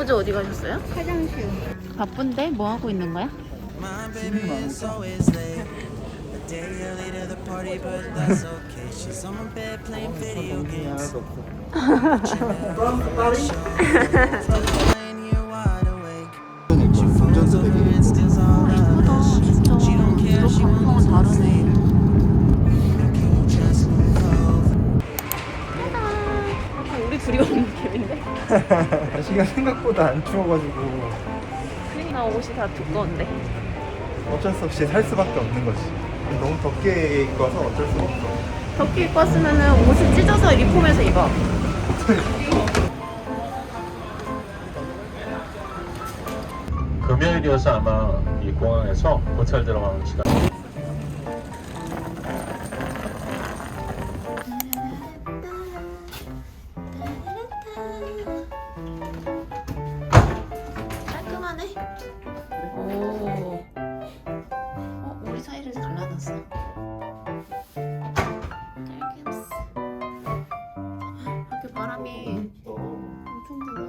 할아버지 어디 가셨어요? 화장실. 바쁜데? 뭐 하고 있는 거야? 이쁘다 진짜. 구독 방송은 다르네. 우리 둘이 오는 느낌인데? 날씨가 생각보다 안 추워가지고 나 옷이 다 두꺼운데. 어쩔 수 없이 살 수밖에 없는 거지. 너무 덥게 입어서 어쩔 수 없어. 덥게 입고 왔으면은 옷을 찢어서 리폼해서 입어. 금요일이어서 아마 이 공항에서 호텔 들어가는 시간. 깔끔하네. 오. 우리 사이를 갈라놨어. 깔끔스. 밖에 바람이 엄청 불어.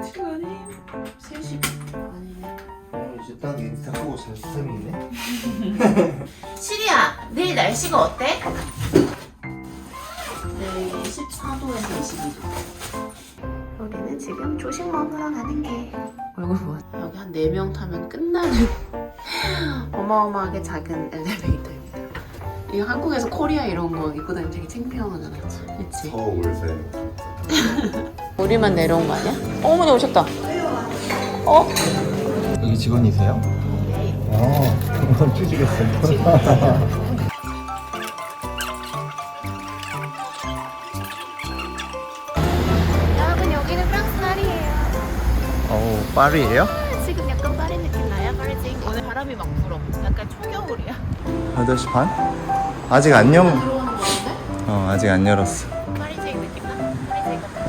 시간이 3시 아니네. 이제 딱 인스타 보고 잘 수zem이네. 시리야, 내일 날씨가 어때? 내일 14도에서 22도. 여기는 지금 조식 먹으러 가는 게 얼굴 보아. 여기 한 4명 타면 끝나는 어마어마하게 작은 엘리베이터입니다. 이거 한국에서 코리아 이런 거 입고 다니면 되게 창피하잖아. 그치? 서울새. 우리만 내려온 거 아니야? 어머니 오셨다. 어? 여기 직원이세요? 네. 이건 찢으겠어요. 여러분 여기는 프랑스 날이에요. 파리예요? 지금 약간 파리 느낌 나요? 파리지? 오늘 바람이 막 불어. 약간 초겨울이야. 8시 반? 아직 안 열. 들어오는 거 같은데? 아직 안 열었어. 파리지 느낌 나? 파리지 같아.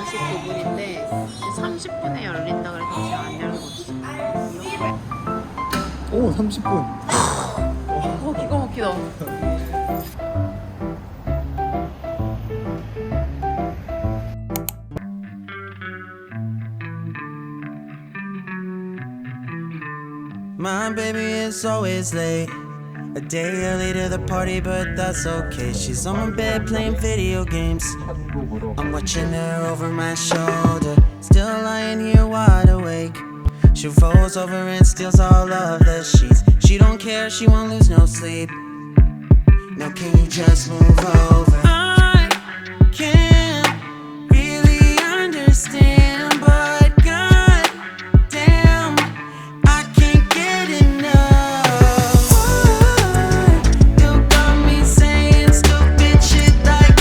29분인데 30분에 열린다 그래서 지금 안 열고 있어. 오, 30분. 기가 막히다. My baby is always late. A day early to the party, but that's okay. She's on my bed playing video games. I'm watching her over my shoulder, still lying here wide awake. She rolls over and steals all of the sheets. She don't care, she won't lose no sleep. Now can you just move over? I can't really understand, but god damn, I can't get enough. You got me saying stupid shit like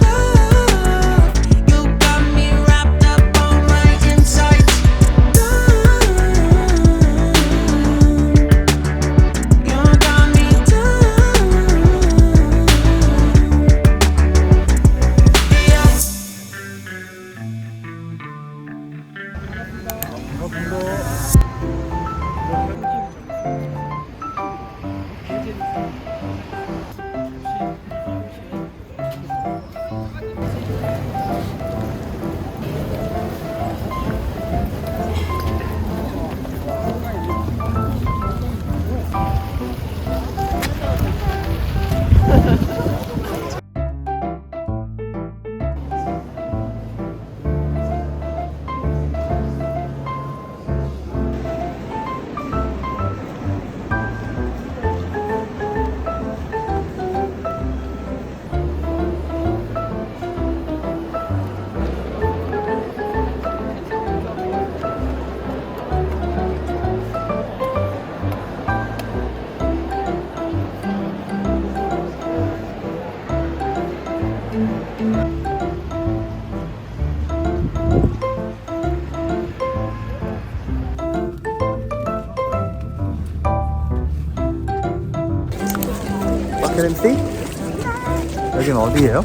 love. You got me wrapped up on my insides. You got me 마케렌티? 여긴 어디예요?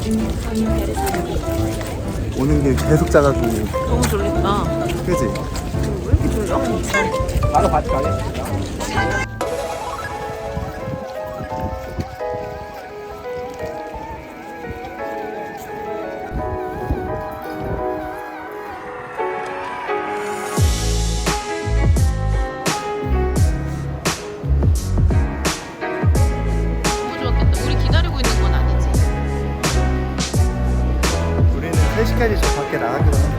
오는 길 계속 짜가지고. 너무 졸린다. 그지? 왜 이렇게 졸려? 바로 같이 가겠습니다. 밖에 나가기로 했어.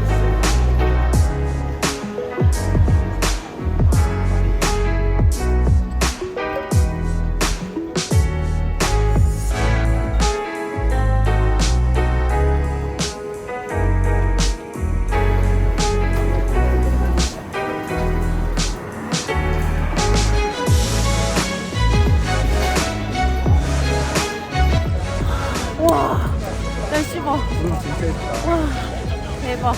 와, 날씨 봐. 구름 진짜 예쁘다. 와, 대박.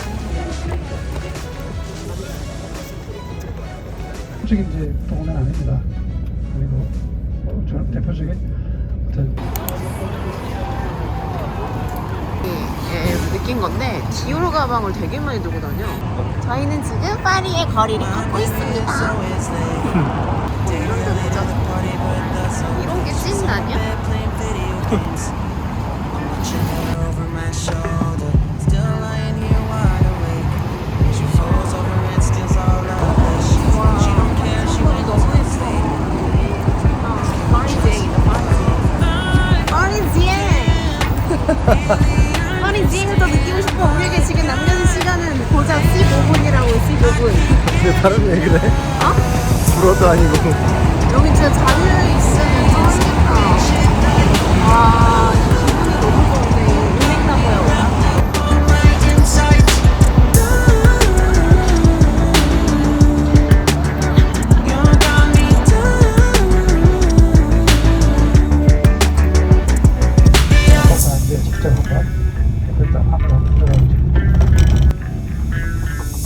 솔직히 이제 동호는 아닙니다. 그리고 저는 대표적인 어떤 느낀 건데 디오르 가방을 되게 많이 들고 다녀. 저희는 지금 파리의 거리를 걷고 있습니다. 이런 게 찐 아니야? over my shoulder, still lying here wide awake. She falls over and steals all of the sheets. She don't care, she won't go to sleep. 파리지행을 더 느끼고 싶어. 우리에게 지금 남겨진 시간은 고작 15분이라고 15분. 근데 다른 왜 그래? 어? 불어도 아니고. 여기 진짜 자유 있으면 짱이겠다. 와, 기분이 너무 좋은데 은행나무야. 이제 직접 한번 일단 한번 들어가보죠.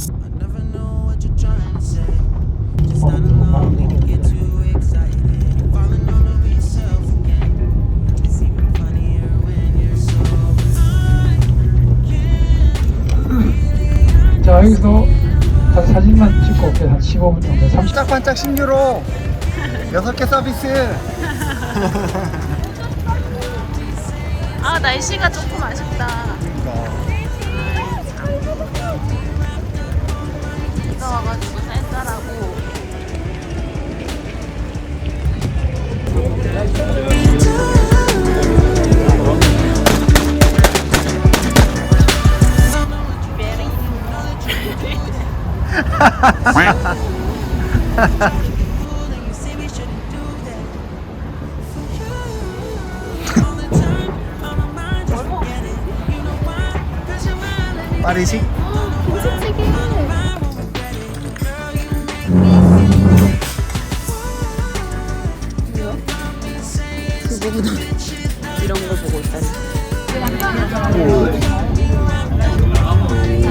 I never know what you're trying to say. Just not alone, we can get too excited. Falling all over yourself again. It's even funnier when you're sober. 자, 여기서 다시 사진만 찍고 올게요. 한 15분 정도, 30분. 반짝반짝 신유로 6개 서비스. 아, 날씨가 조금 아쉽다. 비가 와가지고 쌀쌀하고. 파리식? 김치찌개. 그거보다 이런 거 보고 있다니. 와,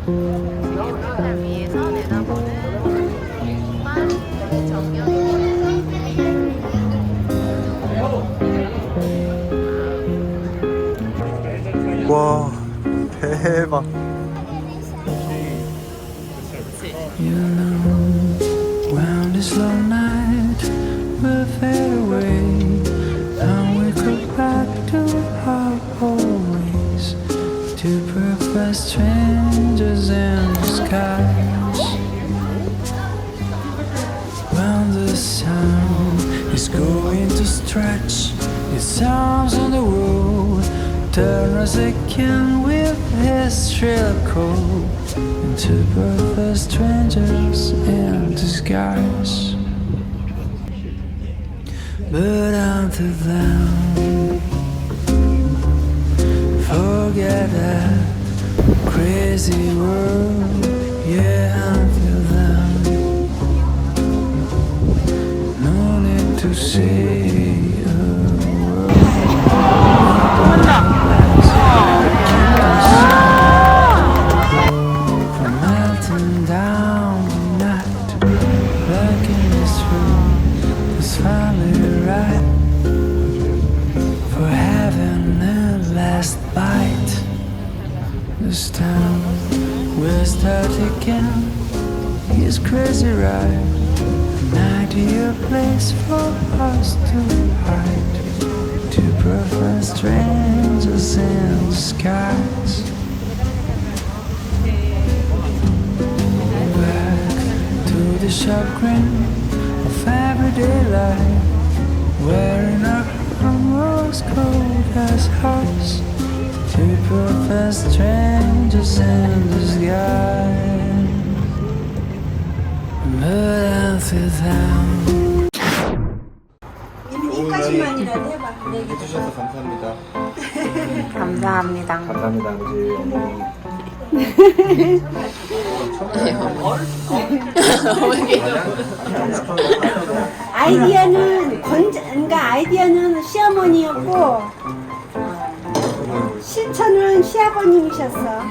대박. 여기 위에서 내다보는 파리 정경이. 와, 대박. You know, when this long night will fade away, and we go back to our old ways, two perfect strangers in the skies. When the sun is going to stretch its arms on the road, turn us again with his shrill call into perfect strangers in disguise. But until then, forget that crazy world. Yeah, until then, no need to say a word. From melting down the night, back in this room is finally right for having a last bite. This time we'll start again. He's crazy, right? An ideal place for us to hide. Two perfect strangers in the skies. sharp grin of everyday life, wearing a almost cold as hearts, two perfect strangers in disguise. But I feel down. 여기까지만이라도 해봐. 내 얘기 해주셔서 감사합니다. 감사합니다. 감사합니다, 아버지. 아이디어는 그러니까 아이디어는 시어머니였고 실천은 시아버님이셨어.